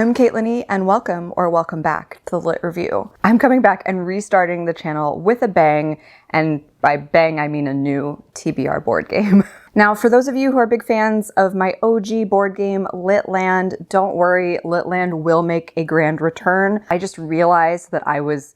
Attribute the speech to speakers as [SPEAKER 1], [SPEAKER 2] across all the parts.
[SPEAKER 1] I'm Caitlin E, and welcome back to the Lit Review. I'm coming back and restarting the channel with a bang, and by bang I mean a new TBR board game. Now, for those of you who are big fans of my OG board game, Litland, don't worry, Litland will make a grand return. I just realized that I was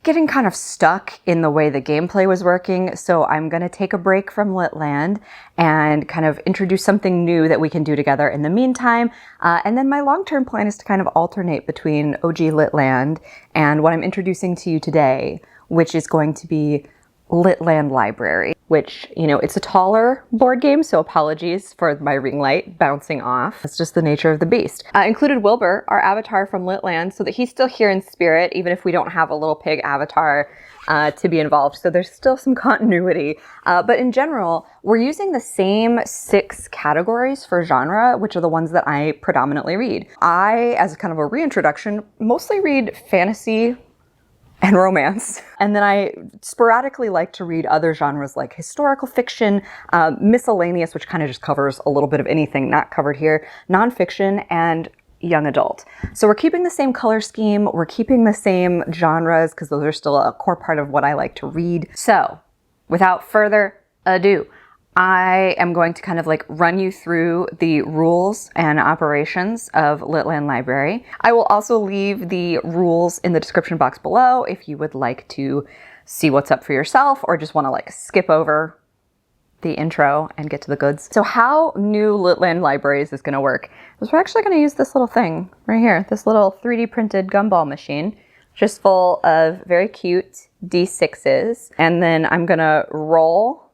[SPEAKER 1] getting kind of stuck in the way the gameplay was working, so I'm gonna take a break from Litland and kind of introduce something new that we can do together in the meantime. And then my long-term plan is to kind of alternate between OG Litland and what I'm introducing to you today, which is going to be Litland Library, which, you know, it's a taller board game, so apologies for my ring light bouncing off. It's just the nature of the beast. Included Wilbur, our avatar from Litland, so that he's still here in spirit, even if we don't have a little pig avatar to be involved. So there's still some continuity. But in general, we're using the same 6 categories for genre, which are the ones that I predominantly read. I, as kind of a reintroduction, mostly read fantasy and romance. And then I sporadically like to read other genres like historical fiction, miscellaneous, which kind of just covers a little bit of anything not covered here, nonfiction, and young adult. So we're keeping the same color scheme, we're keeping the same genres, because those are still a core part of what I like to read. So without further ado, I am going to kind of like run you through the rules and operations of Litland Library. I will also leave the rules in the description box below if you would like to see what's up for yourself or just want to like skip over the intro and get to the goods. So how new Litland Library is this going to work? Is we're actually going to use this little thing right here, this little 3D printed gumball machine, just full of very cute D6s. And then I'm going to roll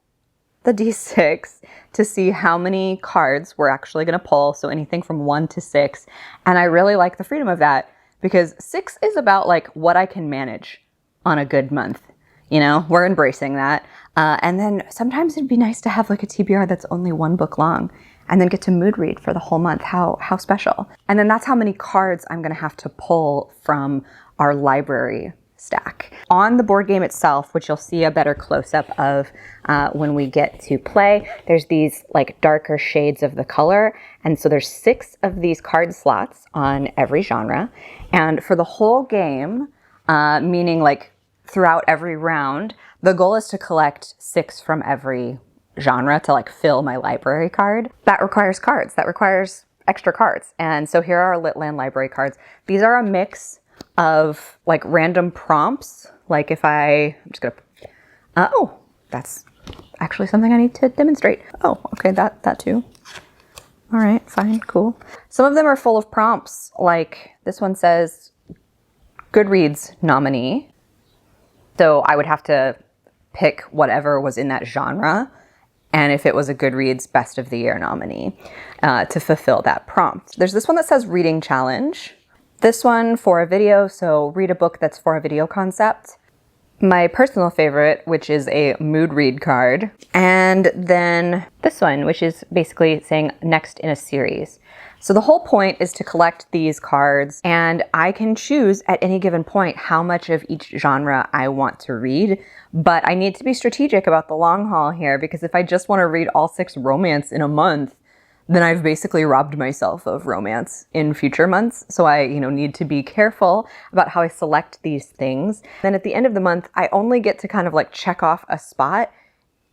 [SPEAKER 1] the D6 to see how many cards we're actually going to pull. So anything from 1 to 6. And I really like the freedom of that because 6 is about like what I can manage on a good month. You know, we're embracing that. And then sometimes it'd be nice to have like a TBR that's only 1 book long and then get to mood read for the whole month. How special. And then that's how many cards I'm going to have to pull from our library stack. On the board game itself, which you'll see a better close-up of when we get to play, there's these like darker shades of the color. And so there's 6 of these card slots on every genre. And for the whole game, meaning like throughout every round, the goal is to collect 6 from every genre to like fill my library card. That requires cards. That requires extra cards. And so here are our Litland Library cards. These are a mix of like random prompts. Like if I'm just gonna, oh, that's actually something I need to demonstrate. Oh, okay, that too. All right, fine, cool. Some of them are full of prompts. Like this one says Goodreads nominee. So I would have to pick whatever was in that genre. And if it was a Goodreads Best of the Year nominee to fulfill that prompt. There's this one that says Reading Challenge. This one for a video, so read a book that's for a video concept. My personal favorite, which is a mood read card. And then this one, which is basically saying next in a series. So the whole point is to collect these cards, and I can choose at any given point how much of each genre I want to read, but I need to be strategic about the long haul here, because if I just want to read all 6 romance in a month, then I've basically robbed myself of romance in future months. So I, need to be careful about how I select these things. Then at the end of the month, I only get to kind of like check off a spot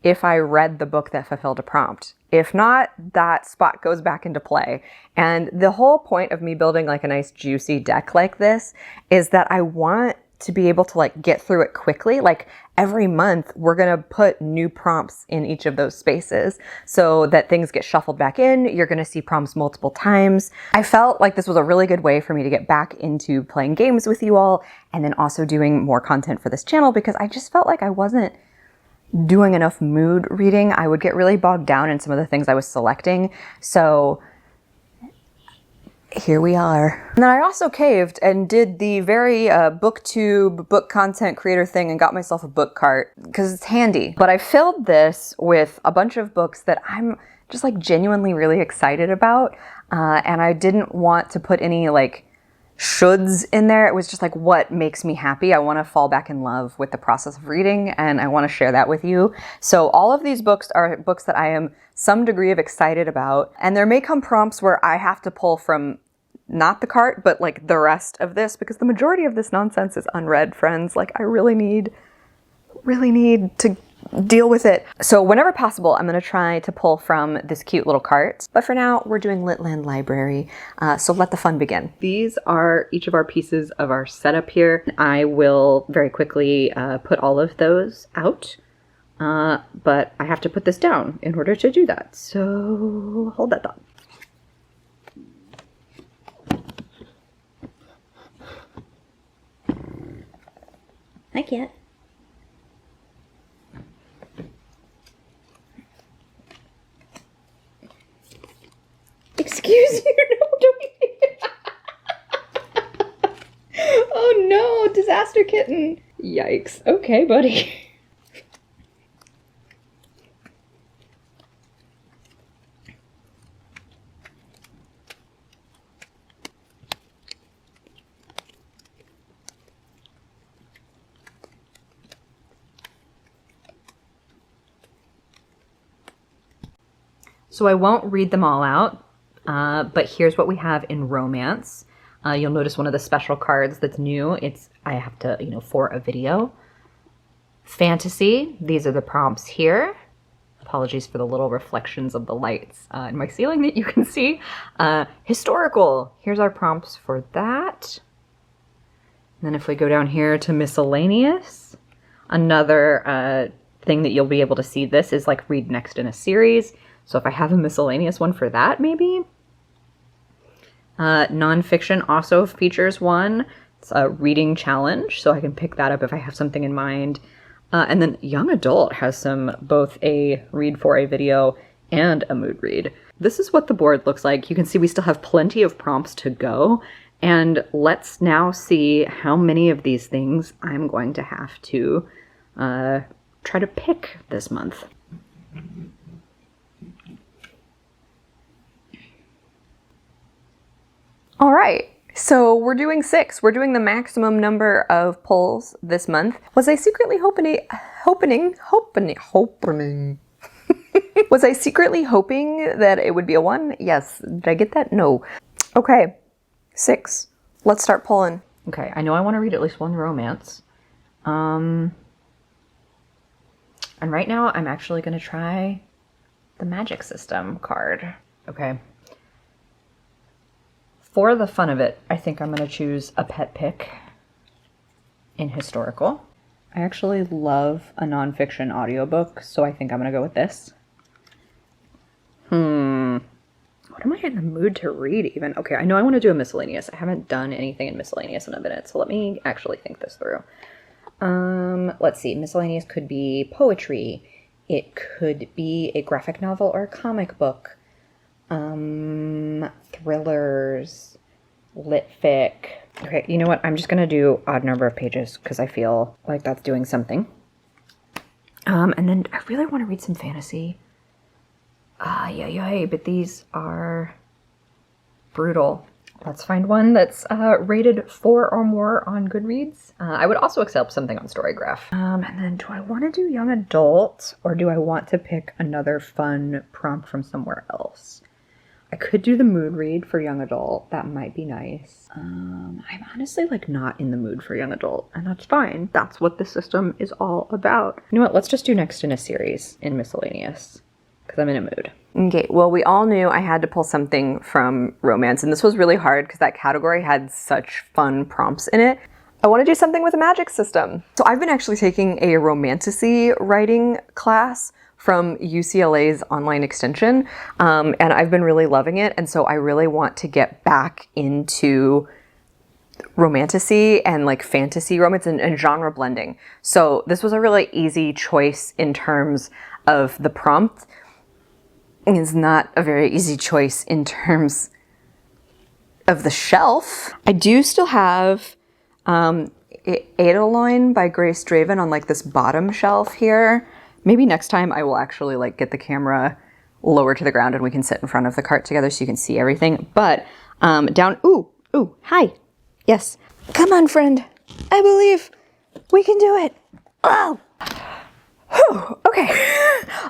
[SPEAKER 1] if I read the book that fulfilled a prompt. If not, that spot goes back into play. And the whole point of me building like a nice juicy deck like this is that I want to be able to like get through it quickly. Like every month we're going to put new prompts in each of those spaces so that things get shuffled back in. You're going to see prompts multiple times. I felt like this was a really good way for me to get back into playing games with you all and then also doing more content for this channel, because I just felt like I wasn't doing enough mood reading. I would get really bogged down in some of the things I was selecting. So here we are. And then I also caved and did the very booktube book content creator thing and got myself a book cart because it's handy. But I filled this with a bunch of books that I'm just like genuinely really excited about. And I didn't want to put any like shoulds in there. It was just like what makes me happy. I want to fall back in love with the process of reading, and I want to share that with you. So all of these books are books that I am some degree of excited about, and there may come prompts where I have to pull from not the cart, but like the rest of this, because the majority of this nonsense is unread, friends. Like I really need to deal with it. So whenever possible, I'm gonna try to pull from this cute little cart. But for now, we're doing Litland Library, so let the fun begin. These are each of our pieces of our setup here. I will very quickly put all of those out, but I have to put this down in order to do that. So hold that thought. Hi, cat. Excuse you, no, don't. Oh no, disaster kitten. Yikes. Okay, buddy. So I won't read them all out, but here's what we have in romance. You'll notice one of the special cards that's new. I have to, for a video. Fantasy, these are the prompts here. Apologies for the little reflections of the lights in my ceiling that you can see. Historical, here's our prompts for that. And then if we go down here to miscellaneous, another thing that you'll be able to see this is like read next in a series. So if I have a miscellaneous one for that, maybe. NonFiction also features one. It's a reading challenge, so I can pick that up if I have something in mind. And then young adult has both a read for a video and a mood read. This is what the board looks like. You can see we still have plenty of prompts to go. And let's now see how many of these things I'm going to have to try to pick this month. All right, so we're doing 6. We're doing the maximum number of pulls this month. Was I secretly hoping? Was I secretly hoping that it would be a 1? Yes. Did I get that? No. Okay, 6. Let's start pulling. Okay, I know I want to read at least one romance. And right now I'm actually going to try the magic system card. Okay. For the fun of it, I think I'm going to choose a pet pick in historical. I actually love a nonfiction audiobook, so I think I'm going to go with this. What am I in the mood to read even? Okay, I know I want to do a miscellaneous. I haven't done anything in miscellaneous in a minute, so let me actually think this through. Let's see. Miscellaneous could be poetry. It could be a graphic novel or a comic book. Thrillers, lit fic. Okay, you know what? I'm just gonna do odd number of pages because I feel like that's doing something. And then I really want to read some fantasy. But these are brutal. Let's find one that's rated 4 or more on Goodreads. I would also accept something on Storygraph. And then do I want to do young adult or do I want to pick another fun prompt from somewhere else? I could do the mood read for young adult. That might be nice. I'm honestly like not in the mood for young adult, and that's fine. That's what the system is all about. You know what? Let's just do next in a series in miscellaneous because I'm in a mood. Okay, well, we all knew I had to pull something from romance, and this was really hard because that category had such fun prompts in it. I want to do something with a magic system. So I've been actually taking a romantasy writing class from UCLA's online extension, and I've been really loving it, and so I really want to get back into romantasy and like fantasy romance and genre blending. So this was a really easy choice in terms of the prompt. It's not a very easy choice in terms of the shelf. I do still have Eidolon by Grace Draven on like this bottom shelf here. Maybe next time I will actually like get the camera lower to the ground and we can sit in front of the cart together so you can see everything. But down, ooh, hi. Yes. Come on, friend. I believe we can do it. Oh. Whew, okay.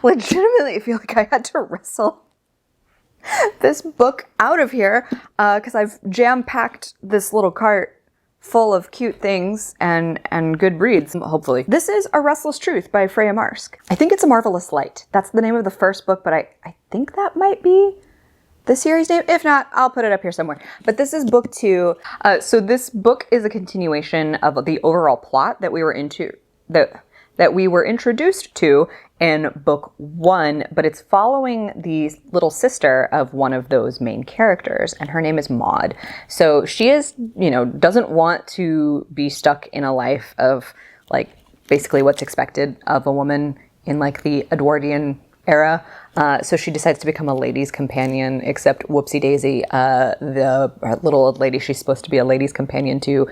[SPEAKER 1] Legitimately, I feel like I had to wrestle this book out of here because I've jam-packed this little cart full of cute things and good reads, hopefully. This is A Restless Truth by Freya Marsk. I think it's A Marvelous Light. That's the name of the first book, but I think that might be the series name. If not, I'll put it up here somewhere. But this is book 2. So this book is a continuation of the overall plot that we were introduced to in book 1, but it's following the little sister of one of those main characters, and her name is Maud. So she is, doesn't want to be stuck in a life of like basically what's expected of a woman in like the Edwardian era. So she decides to become a lady's companion, except whoopsie daisy, the little old lady she's supposed to be a lady's companion to,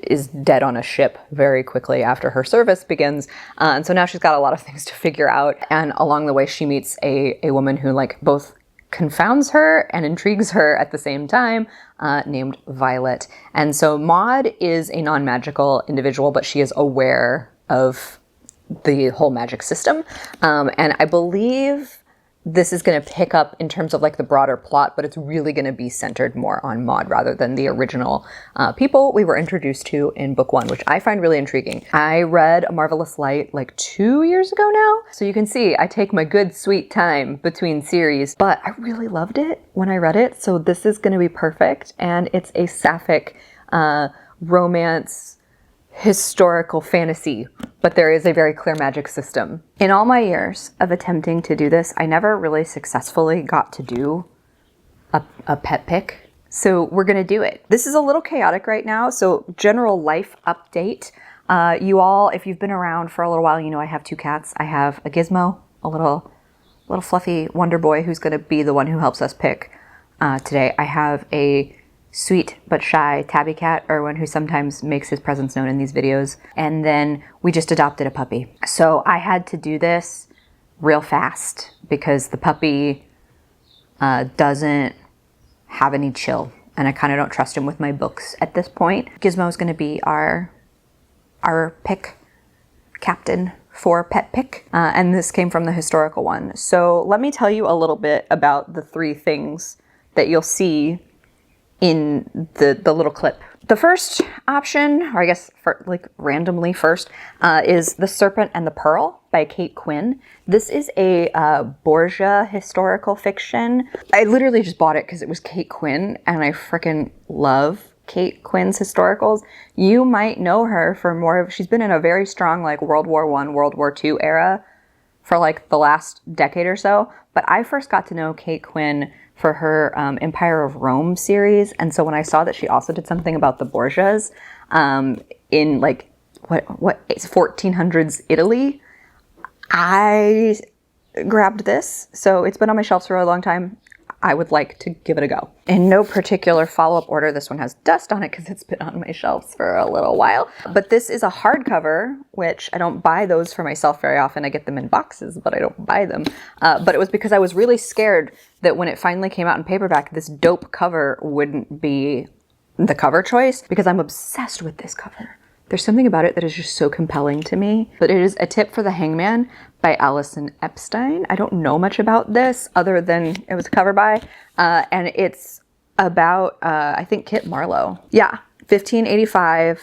[SPEAKER 1] is dead on a ship very quickly after her service begins. And so now she's got a lot of things to figure out. And along the way, she meets a woman who like both confounds her and intrigues her at the same time, named Violet. And so Maud is a non-magical individual, but she is aware of the whole magic system. And I believe this is going to pick up in terms of like the broader plot, but it's really going to be centered more on Maud rather than the original people we were introduced to in book 1, which I find really intriguing. I read A Marvelous Light like 2 years ago now. So you can see I take my good sweet time between series, but I really loved it when I read it. So this is going to be perfect. And it's a sapphic romance historical fantasy, but there is a very clear magic system. In all my years of attempting to do this, I never really successfully got to do a pet pick. So we're gonna do it. This is a little chaotic right now, so general life update. You all, if you've been around for a little while, you know I have 2 cats. I have a Gizmo, a little fluffy wonder boy who's gonna be the one who helps us pick today. I have a sweet but shy tabby cat, Erwin, who sometimes makes his presence known in these videos. And then we just adopted a puppy. So I had to do this real fast because the puppy doesn't have any chill, and I kind of don't trust him with my books at this point. Gizmo is going to be our pick captain for pet pick, and this came from the historical one. So let me tell you a little bit about the 3 things that you'll see in the little clip. The first option, or I guess randomly first, is The Serpent and the Pearl by Kate Quinn. This is a Borgia historical fiction. I literally just bought it because it was Kate Quinn, and I freaking love Kate Quinn's historicals. You might know her for more of, she's been in a very strong like World War I, World War II era for like the last decade or so. But I first got to know Kate Quinn for her Empire of Rome series. And so when I saw that she also did something about the Borgias in like, what 1400s Italy, I grabbed this. So it's been on my shelves for a long time. I would like to give it a go. In no particular follow-up order, this one has dust on it because it's been on my shelves for a little while. But this is a hardcover, which I don't buy those for myself very often. I get them in boxes, but I don't buy them. But it was because I was really scared that when it finally came out in paperback, this dope cover wouldn't be the cover choice, because I'm obsessed with this cover. There's something about it that is just so compelling to me. But it is A Tip for the Hangman by Alison Epstein. I don't know much about this other than it was a cover by. And it's about, I think, Kit Marlowe. Yeah, 1585,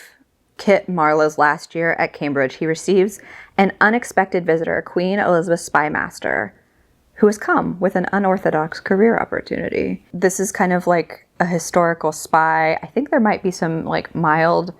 [SPEAKER 1] Kit Marlowe's last year at Cambridge. He receives an unexpected visitor, Queen Elizabeth Spymaster, who has come with an unorthodox career opportunity. This is kind of like a historical spy. I think there might be some like mild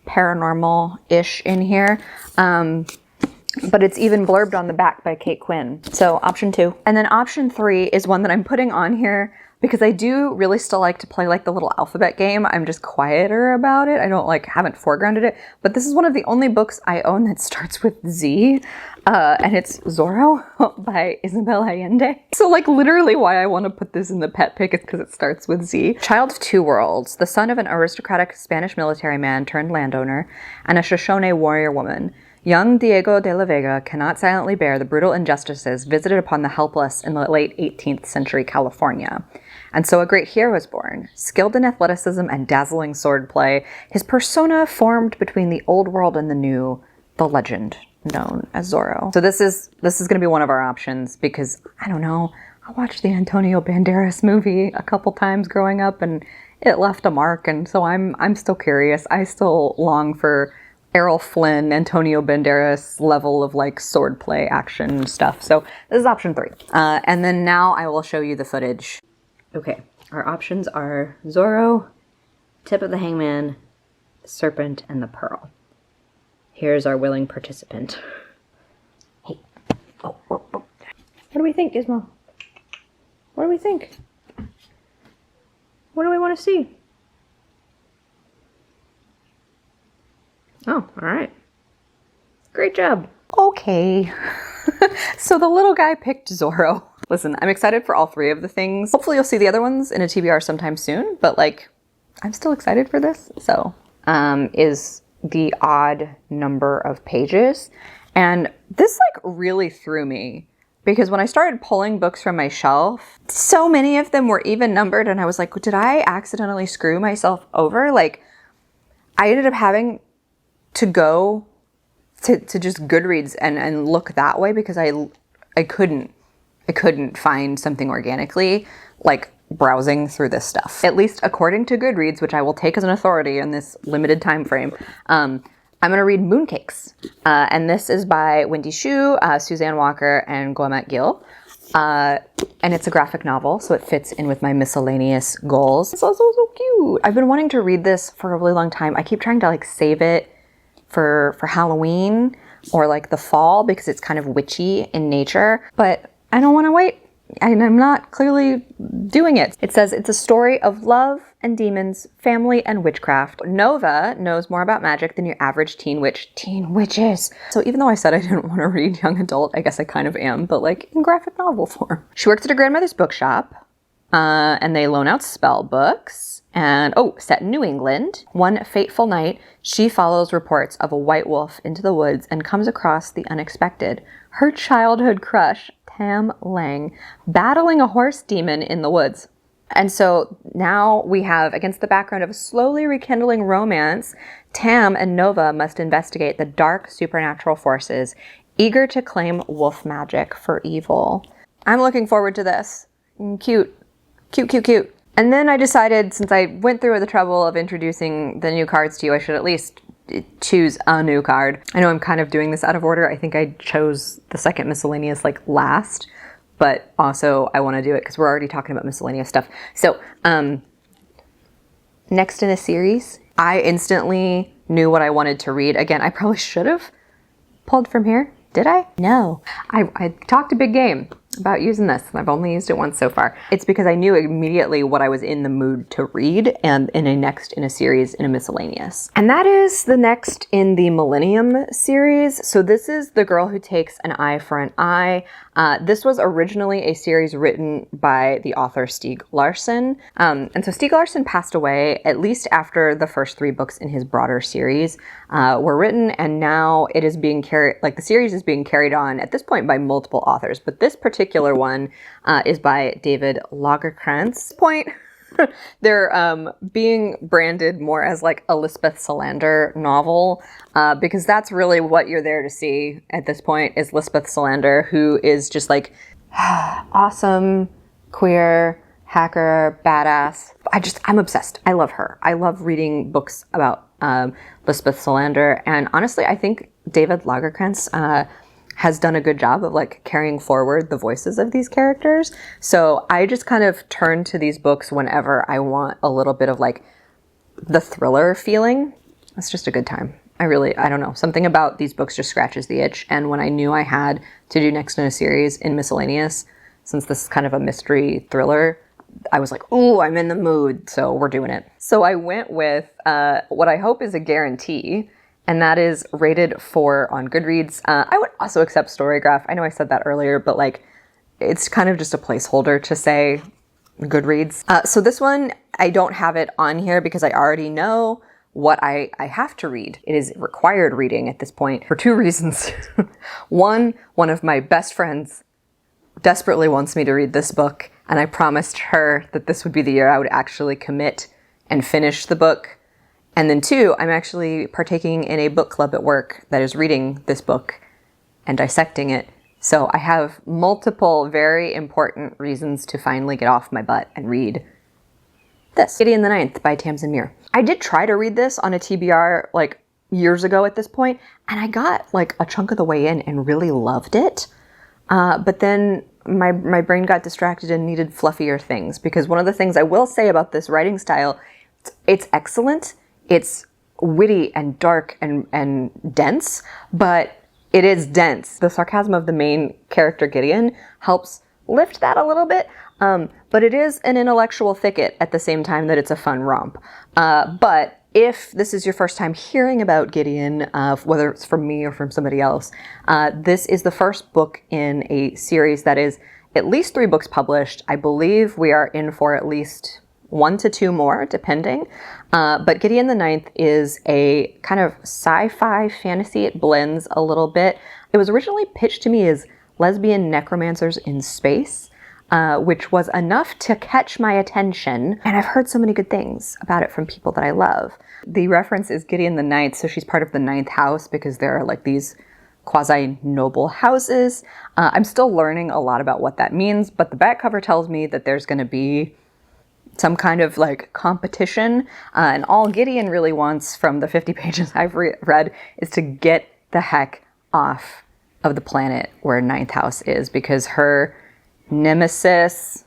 [SPEAKER 1] paranormal-ish in here. But it's even blurbed on the back by Kate Quinn. So option 2. And then option 3 is one that I'm putting on here because I do really still like to play like the little alphabet game. I'm just quieter about it. I don't haven't foregrounded it. But this is one of the only books I own that starts with Z. And it's Zoro by Isabel Allende. So like literally why I want to put this in the pet pick is because it starts with Z. Child of two worlds, the son of an aristocratic Spanish military man turned landowner and a Shoshone warrior woman. Young Diego de la Vega cannot silently bear the brutal injustices visited upon the helpless in the late 18th century California. And so a great hero was born. Skilled in athleticism and dazzling swordplay, his persona formed between the old world and the new, the legend known as Zoro. So this is going to be one of our options because, I don't know, I watched the Antonio Banderas movie a couple times growing up, and it left a mark, and so I'm still curious. I still long for Errol Flynn, Antonio Banderas level of like swordplay action stuff. So this is option 3. And then now I will show you the footage. Okay, our options are Zoro, Tip of the Hangman, Serpent, and the Pearl. Here's our willing participant. Hey. Oh. What do we think, Gizmo? What do we think? What do we want to see? Oh, all right. Great job. Okay. So the little guy picked Zoro. Listen, I'm excited for all 3 of the things. Hopefully you'll see the other ones in a TBR sometime soon, but like, I'm still excited for this. So, is the odd number of pages. And this like really threw me because when I started pulling books from my shelf, so many of them were even numbered, and I was like, did I accidentally screw myself over? Like, I ended up having to go to just Goodreads and look that way because I couldn't find something organically, like browsing through this stuff. At least according to Goodreads, which I will take as an authority in this limited time frame. I'm going to read Mooncakes, and this is by Wendy Xu, Suzanne Walker, and Guamet Gill. And it's a graphic novel, so it fits in with my miscellaneous goals. It's also so cute. I've been wanting to read this for a really long time. I keep trying to like save it for Halloween or like the fall because it's kind of witchy in nature, but I don't want to wait. And I'm not clearly doing it. It says it's a story of love and demons, family, and witchcraft. Nova knows more about magic than your average teen witch. Teen witches! So even though I said I didn't want to read young adult, I guess I kind of am, but like in graphic novel form. She works at her grandmother's bookshop, and they loan out spell books. And, set in New England. One fateful night, she follows reports of a white wolf into the woods and comes across the unexpected. Her childhood crush, Tam Lang, battling a horse demon in the woods. And so now we have, against the background of a slowly rekindling romance, Tam and Nova must investigate the dark supernatural forces, eager to claim wolf magic for evil. I'm looking forward to this. Cute. Cute, cute, cute. And then I decided, since I went through the trouble of introducing the new cards to you, I should at least choose a new card. I know I'm kind of doing this out of order. I think I chose the second miscellaneous like last, but also I want to do it because we're already talking about miscellaneous stuff. So, next in a series, I instantly knew what I wanted to read. Again, I probably should have pulled from here. Did I? No. I talked a big game about using this, and I've only used it once so far. It's because I knew immediately what I was in the mood to read, and in a next in a series in a miscellaneous. And that is the next in the Millennium series. So this is The Girl Who Takes an Eye for an Eye. This was originally a series written by the author Stieg Larsson. And so Stieg Larsson passed away at least after the first 3 books in his broader series were written, and now it is being carried, like the series is being carried on at this point by multiple authors, but this particular one is by David Lagerkrantz. Point, they're being branded more as like a Lisbeth Salander novel because that's really what you're there to see at this point is Lisbeth Salander, who is just like awesome, queer, hacker, badass. I'm obsessed. I love her. I love reading books about Lisbeth Salander, and honestly, I think David Lagerkrantz has done a good job of like carrying forward the voices of these characters. So I just kind of turn to these books whenever I want a little bit of like the thriller feeling. It's just a good time. I don't know. Something about these books just scratches the itch. And when I knew I had to do next in a series in Miscellaneous, since this is kind of a mystery thriller, I was like, ooh, I'm in the mood. So we're doing it. So I went with what I hope is a guarantee, and that is rated 4 on Goodreads. I would also accept Storygraph. I know I said that earlier, but like, it's kind of just a placeholder to say Goodreads. So this one, I don't have it on here because I already know what I have to read. It is required reading at this point for 2 reasons. One of my best friends desperately wants me to read this book, and I promised her that this would be the year I would actually commit and finish the book. And then 2, I'm actually partaking in a book club at work that is reading this book and dissecting it. So I have multiple very important reasons to finally get off my butt and read this. Gideon the Ninth by Tamsin Muir. I did try to read this on a TBR like years ago at this point, and I got like a chunk of the way in and really loved it. But then my brain got distracted and needed fluffier things, because one of the things I will say about this writing style, it's excellent. It's witty and dark and dense, but it is dense. The sarcasm of the main character, Gideon, helps lift that a little bit, but it is an intellectual thicket at the same time that it's a fun romp. But if this is your first time hearing about Gideon, whether it's from me or from somebody else, this is the first book in a series that is at least 3 books published. I believe we are in for at least 1 to 2 more, depending. But Gideon the Ninth is a kind of sci-fi fantasy. It blends a little bit. It was originally pitched to me as lesbian necromancers in space, which was enough to catch my attention. And I've heard so many good things about it from people that I love. The reference is Gideon the Ninth, so she's part of the 9th house because there are like these quasi-noble houses. I'm still learning a lot about what that means, but the back cover tells me that there's going to be some kind of like competition, and all Gideon really wants from the 50 pages I've read is to get the heck off of the planet where 9th house is, because her nemesis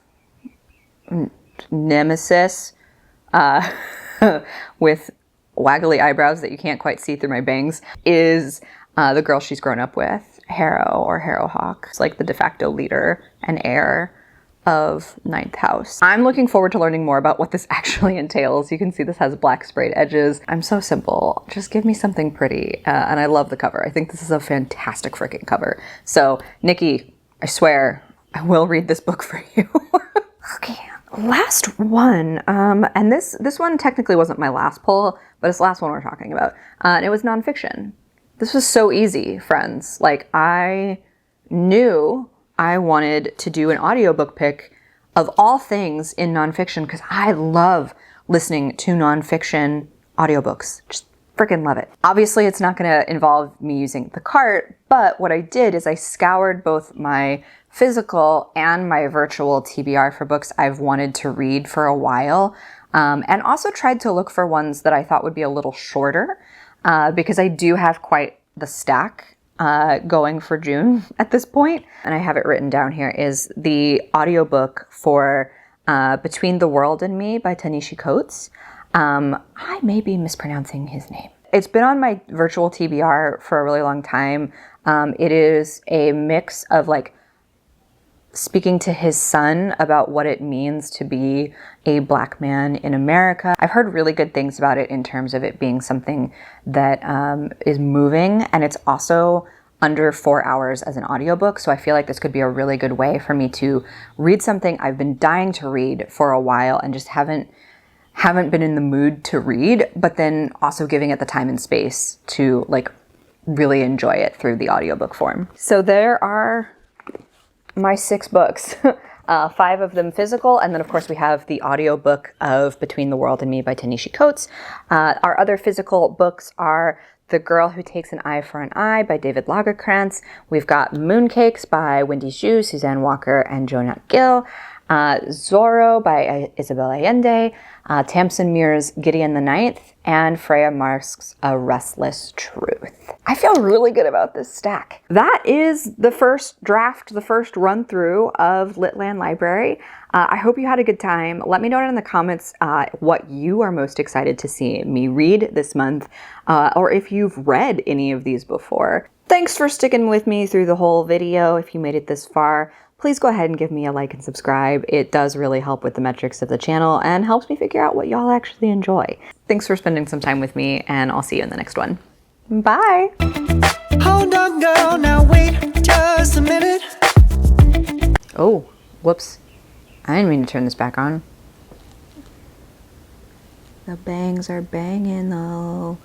[SPEAKER 1] with waggly eyebrows that you can't quite see through my bangs is the girl she's grown up with, Harrow or Harrowhawk. It's like the de facto leader and heir of 9th house. I'm looking forward to learning more about what this actually entails. You can see this has black sprayed edges. I'm so simple. Just give me something pretty. And I love the cover. I think this is a fantastic freaking cover. So Nikki, I swear I will read this book for you. Okay, last one. And this one technically wasn't my last pull, but it's the last one we're talking about. And it was nonfiction. This was so easy, friends. Like, I knew I wanted to do an audiobook pick of all things in nonfiction, because I love listening to nonfiction audiobooks. Just freaking love it. Obviously, it's not going to involve me using the cart, but what I did is I scoured both my physical and my virtual TBR for books I've wanted to read for a while, and also tried to look for ones that I thought would be a little shorter, because I do have quite the stack going for June at this point. And I have it written down here, is the audiobook for Between the World and Me by Tanishi Coates. I may be mispronouncing his name. It's been on my virtual TBR for a really long time. It is a mix of like speaking to his son about what it means to be a Black man in America. I've heard really good things about it in terms of it being something that is moving, and it's also under 4 hours as an audiobook. So I feel like this could be a really good way for me to read something I've been dying to read for a while and just haven't been in the mood to read, but then also giving it the time and space to like really enjoy it through the audiobook form. So there are my 6 books, 5 of them physical, and then of course we have the audiobook of Between the World and Me by Tanishi Coates. Our other physical books are The Girl Who Takes an Eye for an Eye by David Lagerkrantz. We've got Mooncakes by Wendy Xu, Suzanne Walker, and Jonah Gill. Zoro by Isabel Allende, Tamsin Muir's Gideon the Ninth, and Freya Marsk's A Restless Truth. I feel really good about this stack. That is the first draft, the first run through of Litland Library. I hope you had a good time. Let me know in the comments what you are most excited to see me read this month, or if you've read any of these before. Thanks for sticking with me through the whole video. If you made it this far, please go ahead and give me a like and subscribe. It does really help with the metrics of the channel and helps me figure out what y'all actually enjoy. Thanks for spending some time with me, and I'll see you in the next one. Bye!
[SPEAKER 2] Hold on, girl, now wait just a minute.
[SPEAKER 1] Oh, whoops. I didn't mean to turn this back on. The bangs are banging though.